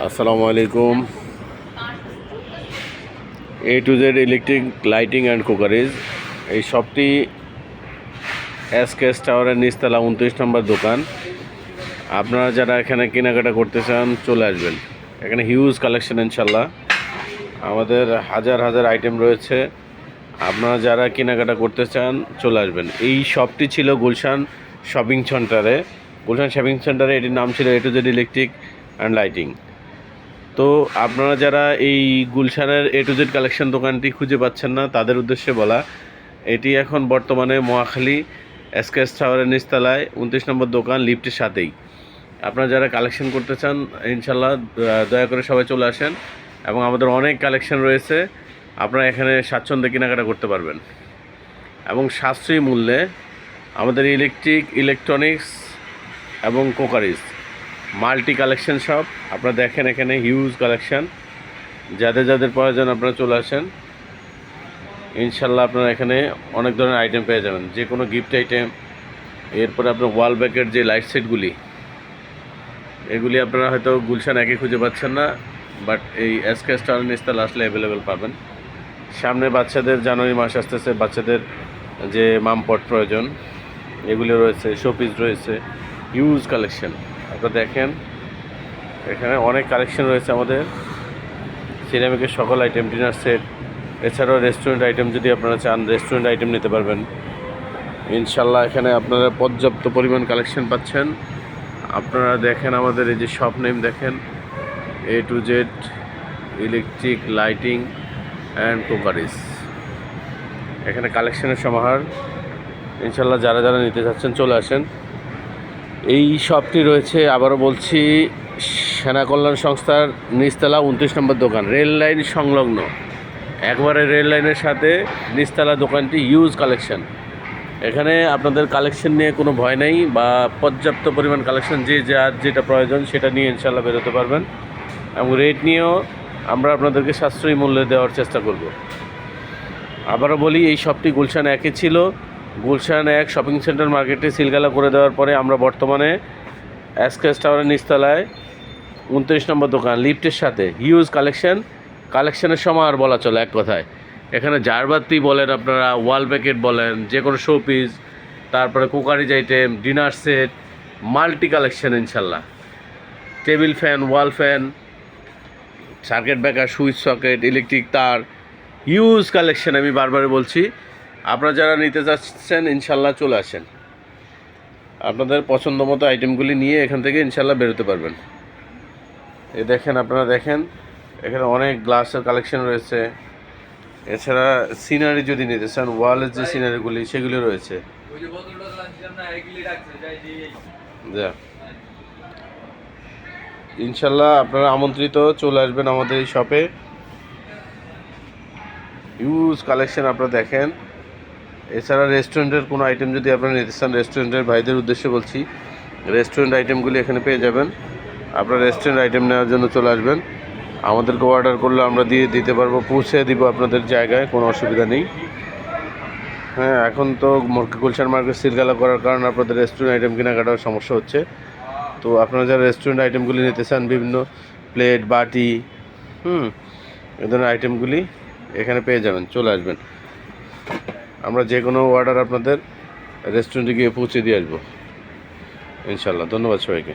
আসসালামু আলাইকুম। A to Z electric lighting and cookeries, এই শপটি SKS টাওয়ারের নিচতলা 29 নম্বর দোকান। আপনারা যারা এখানে কেনাকাটা করতে চান চলে আসবেন। এখানে হিউজ কালেকশন ইনশাল্লাহ, আমাদের হাজার হাজার আইটেম রয়েছে। আপনারা যারা কেনাকাটা করতে চান চলে আসবেন। এই শপটি ছিল গুলশান শপিং সেন্টারে। গুলশান শপিং সেন্টারে এটির নাম ছিল A to Z electric and lighting. তো আপনারা যারা এই গুলশানের A to Z কালেকশন দোকানটি খুঁজে পাচ্ছেন না, তাদের উদ্দেশ্যে বলা, এটি এখন বর্তমানে মহাখালী SKS টাওয়ারের নিচতলায় 29 নম্বর দোকান, লিফটের সাথেই। আপনারা যারা কালেকশন করতে চান ইনশাল্লাহ দয়া করে সবাই চলে আসেন, এবং আমাদের অনেক কালেকশন রয়েছে। আপনারা এখানে স্বাচ্ছন্দ্যে কেনাকাটা করতে পারবেন এবং সাশ্রয়ী মূল্যে। আমাদের ইলেকট্রনিক্স এবং কুকারিজ মাল্টি কালেকশন শপ। আপনারা দেখেন এখানে হিউজ কালেকশন, যাদের যাদের প্রয়োজন আপনারা চলে আসেন ইনশাল্লাহ। আপনারা এখানে অনেক ধরনের আইটেম পেয়ে যাবেন, যে কোনো গিফট আইটেম। এরপরে আপনার ওয়াল ব্যাকের যে লাইট সেটগুলি, এগুলি আপনারা হয়তো গুলশান একে খুঁজে পাচ্ছেন না, বাট এই SKS টাওয়ার নিচতলা আসলে অ্যাভেলেবেল পাবেন। সামনে বাচ্চাদের জানুয়ারি মাস আসতেছে, বাচ্চাদের যে মামপট প্রয়োজন এগুলি রয়েছে, শোপিস রয়েছে, হিউজ কালেকশন। আপনারা দেখেন এখানে অনেক কালেকশন রয়েছে আমাদের। সিরামিকের সকল আইটেম, ডিনার সেট, এছাড়াও রেস্টুরেন্ট আইটেম যদি আপনারা চান রেস্টুরেন্ট আইটেম নিতে পারবেন ইনশাল্লাহ। এখানে আপনারা পর্যাপ্ত পরিমাণ কালেকশন পাচ্ছেন। আপনারা দেখেন আমাদের এই যে শপ নেম দেখেন, A to Z electric lighting and cookeries. এখানে কালেকশনের সমাহার ইনশাল্লাহ। যারা যারা নিতে চাচ্ছেন চলে আসেন। এই শপটি রয়েছে, আবারও বলছি, সেনা কল্যাণ সংস্থার নিচতলা 29 নম্বর দোকান, রেল লাইন সংলগ্ন, একবারে রেল লাইনের সাথে নিচতলা দোকানটি। হিউজ কালেকশন এখানে, আপনাদের কালেকশন নিয়ে কোনো ভয় নেই, বা পর্যাপ্ত পরিমাণ কালেকশন, যে যার যেটা প্রয়োজন সেটা নিয়ে ইনশাল্লাহ বেরোতে পারবেন। এবং রেট নিয়েও আমরা আপনাদেরকে সাশ্রয়ী মূল্যে দেওয়ার চেষ্টা করব। আবারও বলি, এই শপটি গুলশান একে ছিল। গুলশান এক শপিং সেন্টার মার্কেটে সিলগালা করে দেওয়ার পরে আমরা বর্তমানে SKS টাওয়ারের নিচতলায় 29 নম্বর দোকান, লিফটের সাথে। হিউজ কালেকশনের সমাহার বলা চলে এক কথায়। এখানে জারবাতি বলেন, আপনারা ওয়াল প্যাকেট বলেন, যে কোনো শোপিস, তারপরে cookeries item, dinner set, multi collection ইনশাল্লাহ। Table fan, wall fan, circuit breaker, switch socket, electric তার, হিউজ কালেকশন। আমি বারবার বলছি, আপনারা যারা নিতে চাচ্ছেন ইনশাল্লাহ চলে আসেন। আপনাদের পছন্দ মতো আইটেমগুলি নিয়ে এখান থেকে ইনশাল্লাহ বেরোতে পারবেন। এই দেখেন, আপনারা দেখেন এখানে অনেক গ্লাসের কালেকশন রয়েছে। এছাড়া সিনারি যদি নিতে চান, ওয়ালের যে সিনারিগুলি সেগুলি রয়েছে। যা ইনশাল্লাহ আপনারা আমন্ত্রিত, চলে আসবেন আমাদের এই শপে। হিউজ কালেকশন আপনারা দেখেন। এছাড়া রেস্টুরেন্টের কোনো আইটেম যদি আপনারা নিতে চান, রেস্টুরেন্টের ভাইদের উদ্দেশ্যে বলছি, রেস্টুরেন্ট আইটেমগুলি এখানে পেয়ে যাবেন। আপনারা রেস্টুরেন্ট আইটেম নেওয়ার জন্য চলে আসবেন। আমাদেরকে অর্ডার করলে আমরা দিতে পারবো, পৌঁছে দিব আপনাদের জায়গায়, কোনো অসুবিধা নেই। হ্যাঁ, এখন তো গুলশান মার্কেট সিলগালা করার কারণে আপনাদের রেস্টুরেন্ট আইটেম কেনাকাটার সমস্যা হচ্ছে। তো আপনারা যারা রেস্টুরেন্ট আইটেমগুলি নিতে চান, বিভিন্ন প্লেট, বাটি, এ ধরনের আইটেমগুলি এখানে পেয়ে যাবেন, চলে আসবেন। আমরা যে কোনো অর্ডার আপনাদের রেস্টুরেন্টে গিয়ে পৌঁছে দিয়ে আসবো ইনশাল্লাহ। ধন্যবাদ সবাইকে।